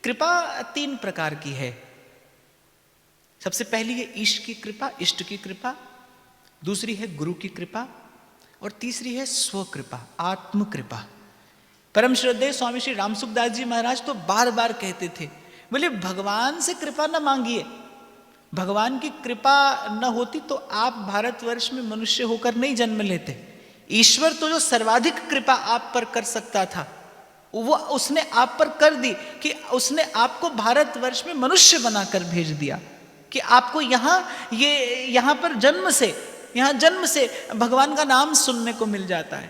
कृपा तीन प्रकार की है। सबसे पहली है ईश की कृपा, इष्ट की कृपा, दूसरी है गुरु की कृपा, और तीसरी है स्व कृपा, आत्म कृपा। परम श्रद्धेय स्वामी श्री रामसुखदास जी महाराज तो बार बार कहते थे, बोले भगवान से कृपा न मांगिए, भगवान की कृपा न होती तो आप भारतवर्ष में मनुष्य होकर नहीं जन्म लेते। ईश्वर तो जो सर्वाधिक कृपा आप पर कर सकता था वो उसने आप पर कर दी कि उसने आपको भारतवर्ष में मनुष्य बनाकर भेज दिया कि आपको यहाँ पर जन्म से भगवान का नाम सुनने को मिल जाता है।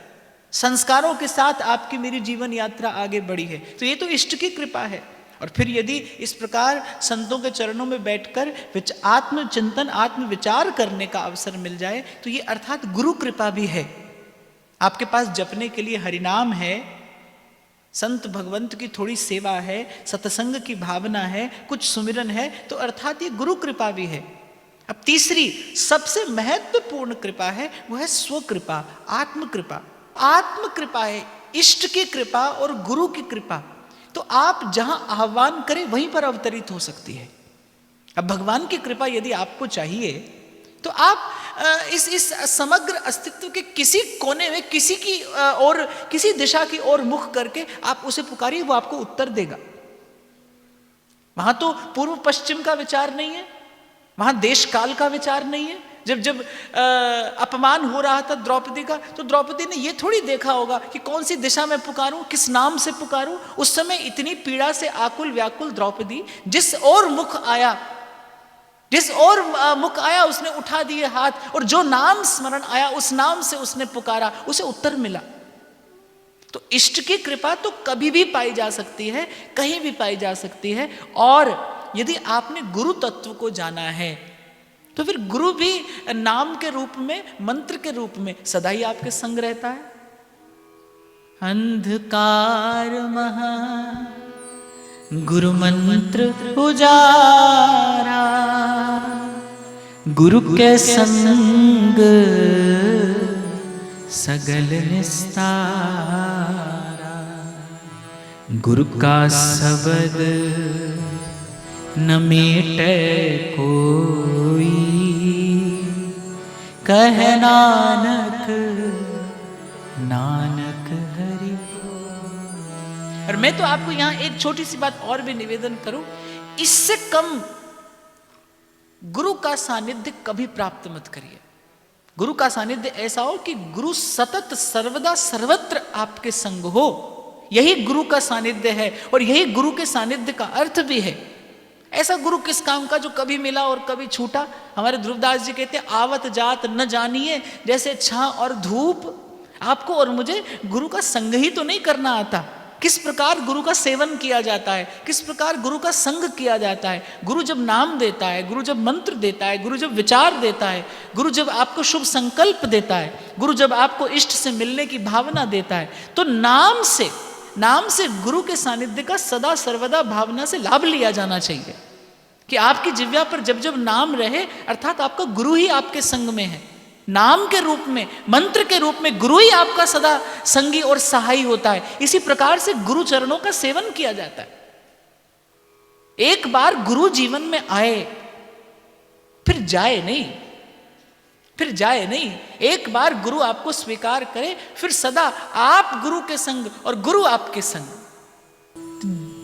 संस्कारों के साथ आपकी मेरी जीवन यात्रा आगे बढ़ी है, तो ये तो इष्ट की कृपा है। और फिर यदि इस प्रकार संतों के चरणों में बैठकर आत्मचिंतन आत्म विचार करने का अवसर मिल जाए तो ये अर्थात गुरु कृपा भी है। आपके पास जपने के लिए हरिनाम है, संत भगवंत की थोड़ी सेवा है, सत्संग की भावना है, कुछ सुमिरन है, तो अर्थात ये गुरु कृपा भी है। अब तीसरी सबसे महत्वपूर्ण कृपा है, वो है स्व कृपा, आत्म कृपा। आत्म कृपा है इष्ट की कृपा और गुरु की कृपा, तो आप जहां आह्वान करें वहीं पर अवतरित हो सकती है। अब भगवान की कृपा यदि आपको चाहिए तो आप इस समग्र अस्तित्व के किसी कोने में किसी की और किसी दिशा की ओर मुख करके आप उसे पुकारिए, वो आपको उत्तर देगा। वहां तो पूर्व पश्चिम का विचार नहीं है, वहां देश काल का विचार नहीं है। जब अपमान हो रहा था द्रौपदी का, तो द्रौपदी ने यह थोड़ी देखा होगा कि कौन सी दिशा में पुकारूं, किस नाम से पुकारूं। उस समय इतनी पीड़ा से आकुल व्याकुल द्रौपदी जिस और मुख आया उसने उठा दिए हाथ, और जो नाम स्मरण आया उस नाम से उसने पुकारा, उसे उत्तर मिला। तो इष्ट की कृपा तो कभी भी पाई जा सकती है, कहीं भी पाई जा सकती है। और यदि आपने गुरु तत्व को जाना है तो फिर गुरु भी नाम के रूप में, मंत्र के रूप में सदा ही आपके संग रहता है। अंधकार महा गुरु मंत्र उजारा, गुरु के संग सगल निस्तारा, गुरु का शब्द न मेटे कोई, कह नानक नानक हरि। और मैं तो आपको यहां एक छोटी सी बात और भी निवेदन करूं, इससे कम गुरु का सानिध्य कभी प्राप्त मत करिए। गुरु का सानिध्य ऐसा हो कि गुरु सतत सर्वदा सर्वत्र आपके संग हो, यही गुरु का सानिध्य है और यही गुरु के सानिध्य का अर्थ भी है। ऐसा गुरु किस काम का जो कभी मिला और कभी छूटा। हमारे ध्रुवदास जी कहते हैं, आवत जात न जानिए जैसे छां और धूप। आपको और मुझे गुरु का संग ही तो नहीं करना आता, किस प्रकार गुरु का सेवन किया जाता है, किस प्रकार गुरु का संग किया जाता है। गुरु जब नाम देता है, गुरु जब मंत्र देता है, गुरु जब विचार देता है, गुरु जब आपको शुभ संकल्प देता है, गुरु जब आपको इष्ट से मिलने की भावना देता है, तो नाम से गुरु के सानिध्य का सदा सर्वदा भावना से लाभ लिया जाना चाहिए कि आपकी जिह्वा पर जब जब नाम रहे, अर्थात आपका गुरु ही आपके संग में है। नाम के रूप में, मंत्र के रूप में गुरु ही आपका सदा संगी और सहाई होता है। इसी प्रकार से गुरु चरणों का सेवन किया जाता है। एक बार गुरु जीवन में आए फिर जाए नहीं, एक बार गुरु आपको स्वीकार करे फिर सदा आप गुरु के संग और गुरु आपके संग।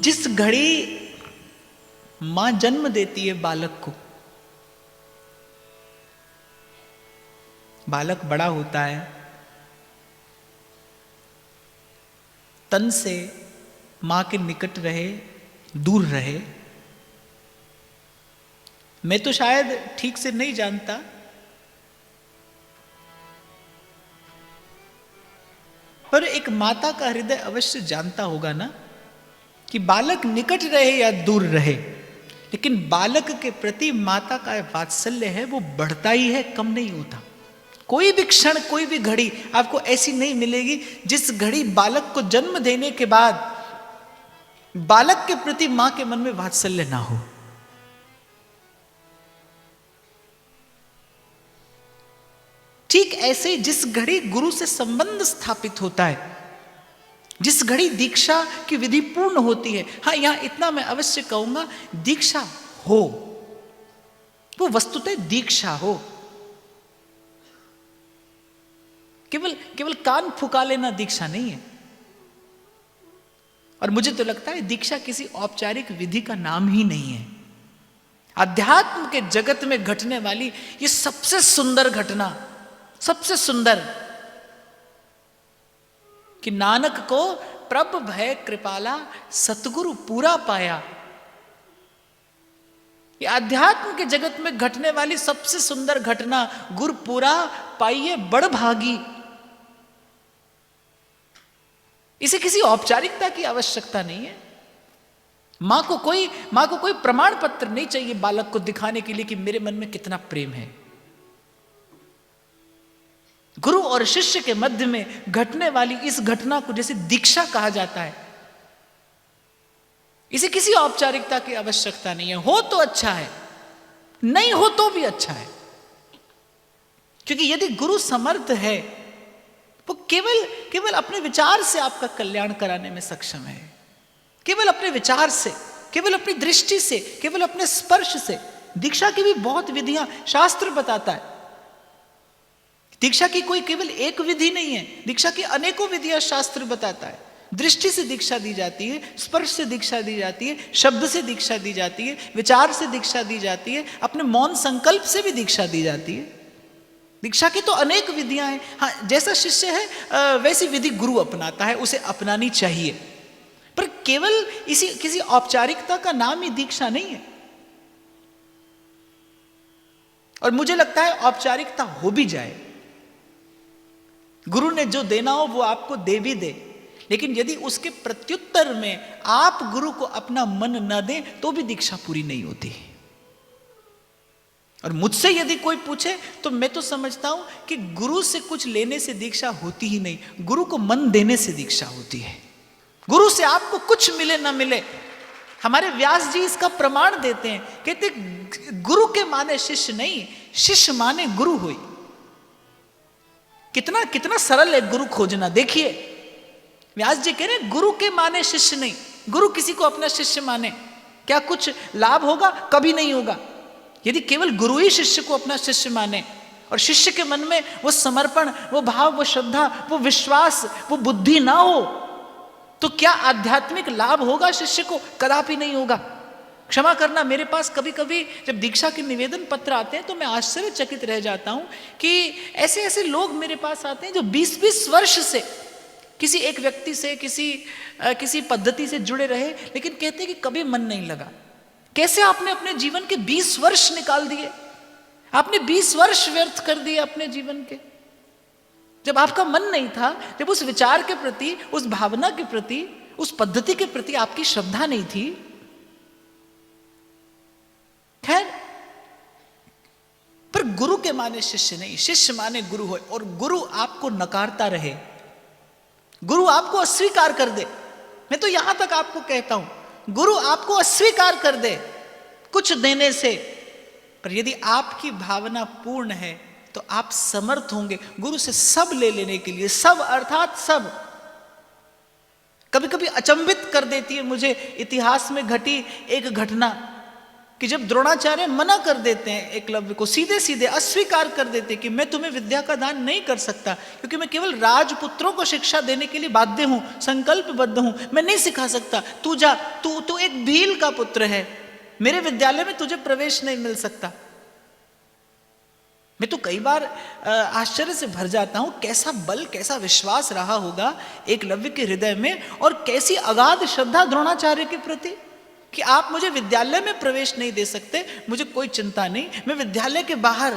जिस घड़ी मां जन्म देती है बालक को, बालक बड़ा होता है, तन से मां के निकट रहे दूर रहे। मैं तो शायद ठीक से नहीं जानता, पर एक माता का हृदय अवश्य जानता होगा ना कि बालक निकट रहे या दूर रहे, लेकिन बालक के प्रति माता का वात्सल्य है वो बढ़ता ही है, कम नहीं होता। कोई भी क्षण, कोई भी घड़ी आपको ऐसी नहीं मिलेगी जिस घड़ी बालक को जन्म देने के बाद बालक के प्रति मां के मन में वात्सल्य ना हो। ठीक ऐसे जिस घड़ी गुरु से संबंध स्थापित होता है, जिस घड़ी दीक्षा की विधि पूर्ण होती है, हाँ यहां इतना मैं अवश्य कहूंगा, दीक्षा हो, वो वस्तुतः दीक्षा हो। केवल केवल कान फुका लेना दीक्षा नहीं है। और मुझे तो लगता है दीक्षा किसी औपचारिक विधि का नाम ही नहीं है। अध्यात्म के जगत में घटने वाली ये सबसे सुंदर घटना, सबसे सुंदर, कि नानक को प्रभ भय कृपाला सतगुरु पूरा पाया। ये अध्यात्म के जगत में घटने वाली सबसे सुंदर घटना, गुरु पूरा पाइए बड़ भागी। इसे किसी औपचारिकता की आवश्यकता नहीं है। मां को कोई प्रमाण पत्र नहीं चाहिए बालक को दिखाने के लिए कि मेरे मन में कितना प्रेम है। गुरु और शिष्य के मध्य में घटने वाली इस घटना को जैसे दीक्षा कहा जाता है, इसे किसी औपचारिकता की आवश्यकता नहीं है। हो तो अच्छा है, नहीं हो तो भी अच्छा है। क्योंकि यदि गुरु समर्थ है, वो केवल अपने विचार से आपका कल्याण कराने में सक्षम है। केवल अपने विचार से, केवल अपनी दृष्टि से, केवल अपने स्पर्श से। दीक्षा की भी बहुत विधियां शास्त्र बताता है। दीक्षा की कोई केवल एक विधि नहीं है, दीक्षा की अनेकों विधियां शास्त्र बताता है। दृष्टि से दीक्षा दी जाती है, स्पर्श से दीक्षा दी जाती है, शब्द से दीक्षा दी जाती है, विचार से दीक्षा दी जाती है, अपने मौन संकल्प से भी दीक्षा दी जाती है। दीक्षा की तो अनेक विधियां हैं। हाँ, जैसा शिष्य है वैसी विधि गुरु अपनाता है, उसे अपनानी चाहिए। पर केवल किसी औपचारिकता का नाम ही दीक्षा नहीं है। और मुझे लगता है औपचारिकता हो भी जाए, गुरु ने जो देना हो वो आपको दे भी दे, लेकिन यदि उसके प्रत्युत्तर में आप गुरु को अपना मन न दें तो भी दीक्षा पूरी नहीं होती। और मुझसे यदि कोई पूछे तो मैं तो समझता हूं कि गुरु से कुछ लेने से दीक्षा होती ही नहीं, गुरु को मन देने से दीक्षा होती है। गुरु से आपको कुछ मिले ना मिले, हमारे व्यास जी इसका प्रमाण देते हैं। कहते गुरु के माने शिष्य नहीं, शिष्य माने गुरु हुई। कितना कितना सरल है गुरु खोजना। देखिए व्यास जी कह रहे हैं गुरु के माने शिष्य नहीं, गुरु किसी को अपना शिष्य माने क्या कुछ लाभ होगा? कभी नहीं होगा। यदि केवल गुरु ही शिष्य को अपना शिष्य माने और शिष्य के मन में वो समर्पण, वो भाव, वो श्रद्धा, वो विश्वास, वो बुद्धि ना हो, तो क्या आध्यात्मिक लाभ होगा शिष्य को? कदापि नहीं होगा। क्षमा करना, मेरे पास कभी कभी जब दीक्षा के निवेदन पत्र आते हैं तो मैं आश्चर्यचकित रह जाता हूं कि ऐसे ऐसे लोग मेरे पास आते हैं जो 20-20 वर्ष से किसी एक व्यक्ति से, किसी पद्धति से जुड़े रहे, लेकिन कहते हैं कि कभी मन नहीं लगा। कैसे आपने अपने जीवन के 20 वर्ष निकाल दिए? आपने 20 वर्ष व्यर्थ कर दिए अपने जीवन के, जब आपका मन नहीं था, जब उस विचार के प्रति, उस भावना के प्रति, उस पद्धति के प्रति आपकी श्रद्धा नहीं थी। खैर, पर गुरु के माने शिष्य नहीं, शिष्य माने गुरु हो। और गुरु आपको नकारता रहे, गुरु आपको अस्वीकार कर दे, मैं तो यहां तक आपको कहता हूं, गुरु आपको अस्वीकार कर दे कुछ देने से, पर यदि आपकी भावना पूर्ण है तो आप समर्थ होंगे गुरु से सब ले लेने के लिए। सब अर्थात सब। कभी कभी अचंभित कर देती है मुझे इतिहास में घटी एक घटना कि जब द्रोणाचार्य मना कर देते हैं एकलव्य को, सीधे सीधे अस्वीकार कर देते हैं कि मैं तुम्हें विद्या का दान नहीं कर सकता, क्योंकि मैं केवल राजपुत्रों को शिक्षा देने के लिए बाध्य हूं, संकल्पबद्ध हूं, मैं नहीं सिखा सकता। तू जा, तू एक भील का पुत्र है, मेरे विद्यालय में तुझे प्रवेश नहीं मिल सकता। मैं तो कई बार आश्चर्य से भर जाता हूं, कैसा बल, कैसा विश्वास रहा होगा एकलव्य के हृदय में, और कैसी अगाध श्रद्धा द्रोणाचार्य के प्रति कि आप मुझे विद्यालय में प्रवेश नहीं दे सकते, मुझे कोई चिंता नहीं, मैं विद्यालय के बाहर,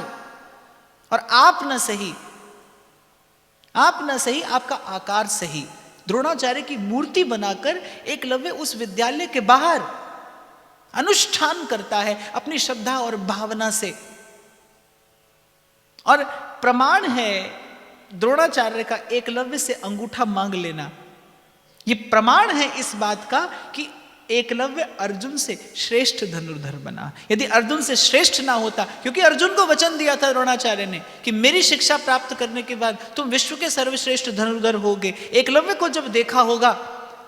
और आप न सही, आपका आकार सही, द्रोणाचार्य की मूर्ति बनाकर एकलव्य उस विद्यालय के बाहर अनुष्ठान करता है अपनी श्रद्धा और भावना से। और प्रमाण है द्रोणाचार्य का एकलव्य से अंगूठा मांग लेना। यह प्रमाण है इस बात का कि एकलव्य अर्जुन से श्रेष्ठ धनुर्धर बना। यदि अर्जुन से श्रेष्ठ ना होता, क्योंकि अर्जुन को वचन दिया था द्रोणाचार्य ने कि मेरी शिक्षा प्राप्त करने के बाद तुम विश्व के सर्वश्रेष्ठ धनुर्धर होगे। एकलव्य को जब देखा होगा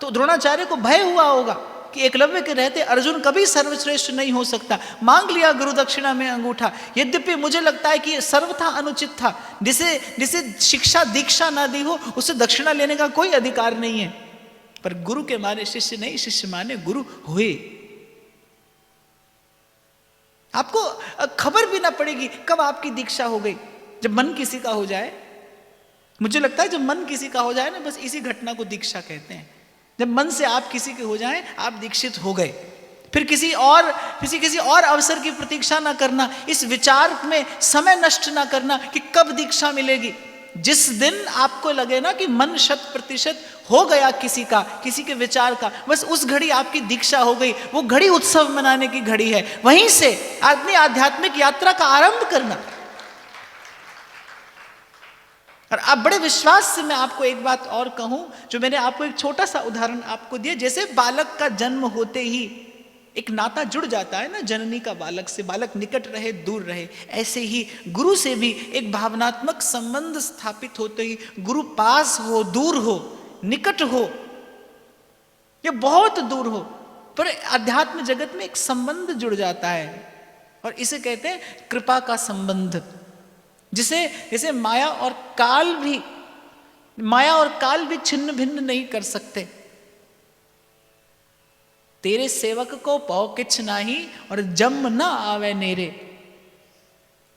तो द्रोणाचार्य को भय हुआ होगा कि एकलव्य के रहते अर्जुन कभी सर्वश्रेष्ठ नहीं हो सकता। मांग लिया गुरु दक्षिणा में अंगूठा। यद्यपि मुझे लगता है कि यह सर्वथा अनुचित था। जिसे शिक्षा दीक्षा ना दी हो उसे दक्षिणा लेने का कोई अधिकार नहीं है। पर गुरु के माने शिष्य नहीं, शिष्य माने गुरु हुए। आपको खबर भी ना पड़ेगी कब आपकी दीक्षा हो गई। जब मन किसी का हो जाए, मुझे लगता है जब मन किसी का हो जाए ना, बस इसी घटना को दीक्षा कहते हैं। जब मन से आप किसी के हो जाएं, आप दीक्षित हो गए। फिर किसी और अवसर की प्रतीक्षा ना करना, इस विचार में समय नष्ट ना करना कि कब दीक्षा मिलेगी। जिस दिन आपको लगे ना कि मन 100% हो गया किसी के विचार का, बस उस घड़ी आपकी दीक्षा हो गई। वो घड़ी उत्सव मनाने की घड़ी है। वहीं से अपनी आध्यात्मिक यात्रा का आरंभ करना। और आप बड़े विश्वास से मैं आपको एक बात और कहूं, जो मैंने आपको एक छोटा सा उदाहरण आपको दिया। जैसे बालक का जन्म होते ही एक नाता जुड़ जाता है ना जननी का बालक से, बालक निकट रहे दूर रहे, ऐसे ही गुरु से भी एक भावनात्मक संबंध स्थापित होते ही, गुरु पास हो दूर हो, निकट हो या बहुत दूर हो, पर अध्यात्म जगत में एक संबंध जुड़ जाता है। और इसे कहते हैं कृपा का संबंध। जैसे माया और काल भी छिन्न भिन्न नहीं कर सकते। तेरे सेवक को पौ किछ नाही और जम ना आवे नेरे।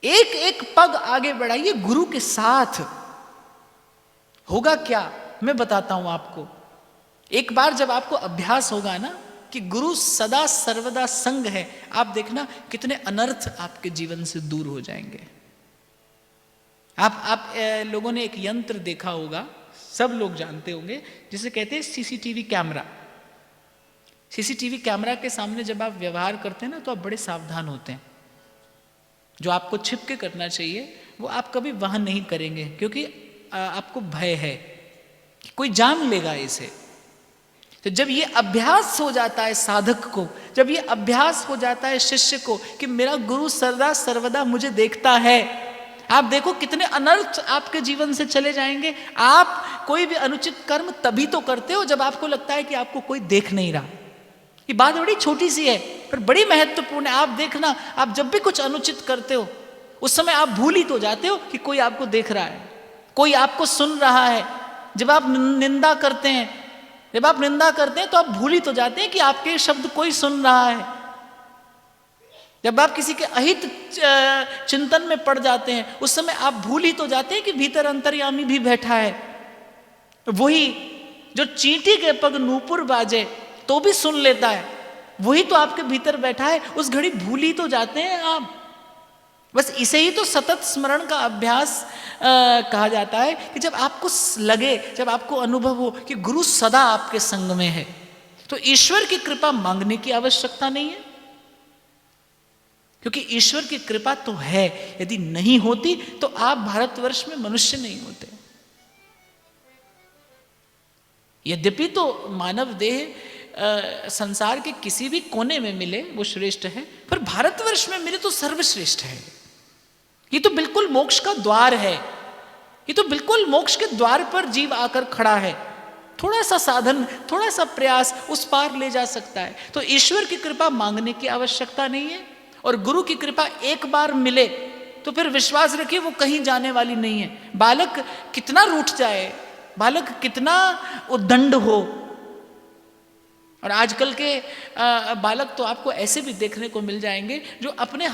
एक एक पग आगे बढ़ाइए गुरु के साथ। होगा क्या, मैं बताता हूं आपको। एक बार जब आपको अभ्यास होगा ना कि गुरु सदा सर्वदा संग है, आप देखना कितने अनर्थ आपके जीवन से दूर हो जाएंगे। आप लोगों ने एक यंत्र देखा होगा, सब लोग जानते होंगे, जिसे कहते हैं सीसीटीवी कैमरा। सीसीटीवी कैमरा के सामने जब आप व्यवहार करते हैं ना, तो आप बड़े सावधान होते हैं। जो आपको छिप के करना चाहिए वो आप कभी वहां नहीं करेंगे, क्योंकि आपको भय है कि कोई जान लेगा इसे। तो जब ये अभ्यास हो जाता है साधक को, जब ये अभ्यास हो जाता है शिष्य को कि मेरा गुरु सदा सर्वदा मुझे देखता है, आप देखो कितने अनर्थ आपके जीवन से चले जाएंगे। आप कोई भी अनुचित कर्म तभी तो करते हो जब आपको लगता है कि आपको कोई देख नहीं रहा। ये बात बड़ी छोटी सी है पर बड़ी महत्वपूर्ण है। आप देखना, आप जब भी कुछ अनुचित करते हो उस समय आप भूल ही तो जाते हो कि कोई आपको देख रहा है, कोई आपको सुन रहा है। जब आप निंदा करते हैं तो आप भूल ही तो जाते हैं कि आपके शब्द कोई सुन रहा है। जब आप किसी के अहित चिंतन में पड़ जाते हैं उस समय आप भूल ही तो जाते हैं कि भीतर अंतर्यामी भी बैठा है। वही जो चींटी के पग नूपुर बाजे तो भी सुन लेता है, वही तो आपके भीतर बैठा है। उस घड़ी भूल ही तो जाते हैं आप। बस इसे ही तो सतत स्मरण का अभ्यास कहा जाता है कि जब आपको लगे, जब आपको अनुभव हो कि गुरु सदा आपके संग में है, तो ईश्वर की कृपा मांगने की आवश्यकता नहीं है, क्योंकि ईश्वर की कृपा तो है। यदि नहीं होती तो आप भारतवर्ष में मनुष्य नहीं होते। यद्यपि तो मानव देह संसार के किसी भी कोने में मिले वो श्रेष्ठ है, पर भारतवर्ष में मिले तो सर्वश्रेष्ठ है। ये तो बिल्कुल मोक्ष का द्वार है। ये तो बिल्कुल मोक्ष के द्वार पर जीव आकर खड़ा है। थोड़ा सा साधन, थोड़ा सा प्रयास उस पार ले जा सकता है। तो ईश्वर की कृपा मांगने की आवश्यकता नहीं है। और गुरु की कृपा एक बार मिले तो फिर विश्वास रखिए वो कहीं जाने वाली नहीं है। बालक कितना रूठ जाए, बालक कितना उद्दंड हो, और आजकल के बालक तो आपको ऐसे भी देखने को मिल जाएंगे जो अपने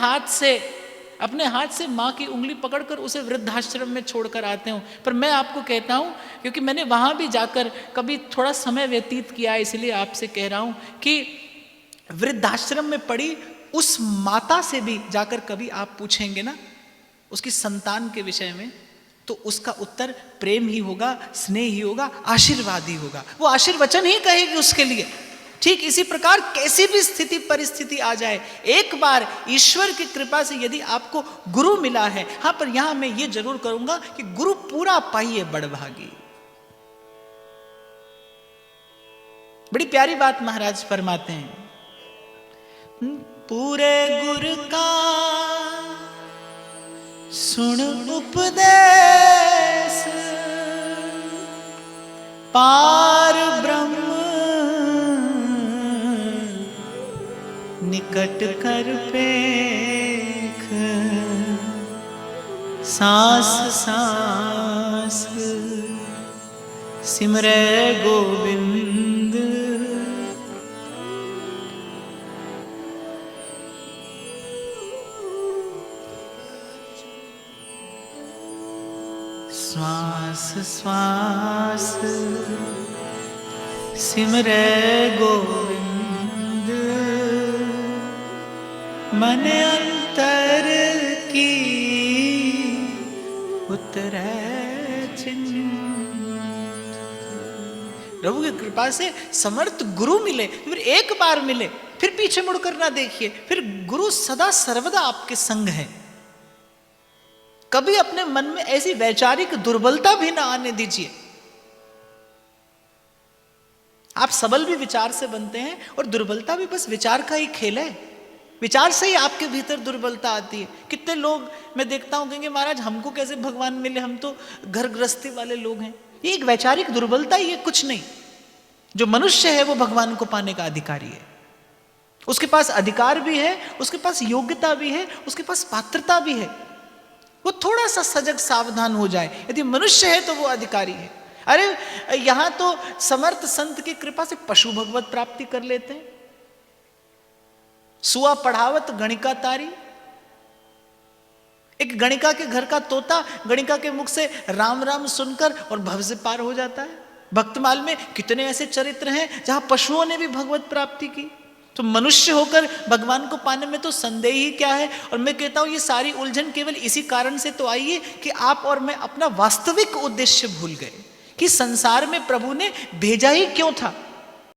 हाथ से माँ की उंगली पकड़कर उसे वृद्धाश्रम में छोड़कर आते हो। पर मैं आपको कहता हूँ, क्योंकि मैंने वहाँ भी जाकर कभी थोड़ा समय व्यतीत किया, इसलिए आपसे कह रहा हूँ कि वृद्धाश्रम में पड़ी उस माता से भी जाकर कभी आप पूछेंगे ना उसकी संतान के विषय में, तो उसका उत्तर प्रेम ही होगा, स्नेह ही होगा, आशीर्वाद ही होगा। वो आशीर्वचन ही कहेगी उसके लिए। ठीक इसी प्रकार कैसी भी स्थिति परिस्थिति आ जाए, एक बार ईश्वर की कृपा से यदि आपको गुरु मिला है, हाँ, पर यहां मैं ये जरूर करूंगा कि गुरु पूरा पाइए बड़भागी। बड़ी प्यारी बात महाराज फरमाते हैं, पूरे गुर का सुन उपदेश, पार ब्रह्म निकट कर पेख, सांस सांस सिमरे गोविंद। श्वास श्वास सिमरे गोविंद, मन अंतर की उतरे चिंत। प्रभु की कृपा से समर्थ गुरु मिले, फिर एक बार मिले, फिर पीछे मुड़कर ना देखिए, फिर गुरु सदा सर्वदा आपके संग है। कभी अपने मन में ऐसी वैचारिक दुर्बलता भी ना आने दीजिए। आप सबल भी विचार से बनते हैं, और दुर्बलता भी बस विचार का ही खेल है। विचार से ही आपके भीतर दुर्बलता आती है। कितने लोग मैं देखता हूं कहेंगे महाराज हमको कैसे भगवान मिले, हम तो घर गृहस्थी वाले लोग हैं। ये एक वैचारिक दुर्बलता ही है, कुछ नहीं। जो मनुष्य है वो भगवान को पाने का अधिकारी है। उसके पास अधिकार भी है, उसके पास योग्यता भी है, उसके पास पात्रता भी है। वो थोड़ा सा सजग सावधान हो जाए, यदि मनुष्य है तो वो अधिकारी है। अरे यहां तो समर्थ संत की कृपा से पशु भगवत प्राप्ति कर लेते हैं। सुआ पढ़ावत गणिका तारी, एक गणिका के घर का तोता गणिका के मुख से राम राम सुनकर और भव से पार हो जाता है। भक्तमाल में कितने ऐसे चरित्र हैं जहां पशुओं ने भी भगवत प्राप्ति की। तो मनुष्य होकर भगवान को पाने में तो संदेह ही क्या है। और मैं कहता हूं ये सारी उलझन केवल इसी कारण से तो आई है कि आप और मैं अपना वास्तविक उद्देश्य भूल गए कि संसार में प्रभु ने भेजा ही क्यों था।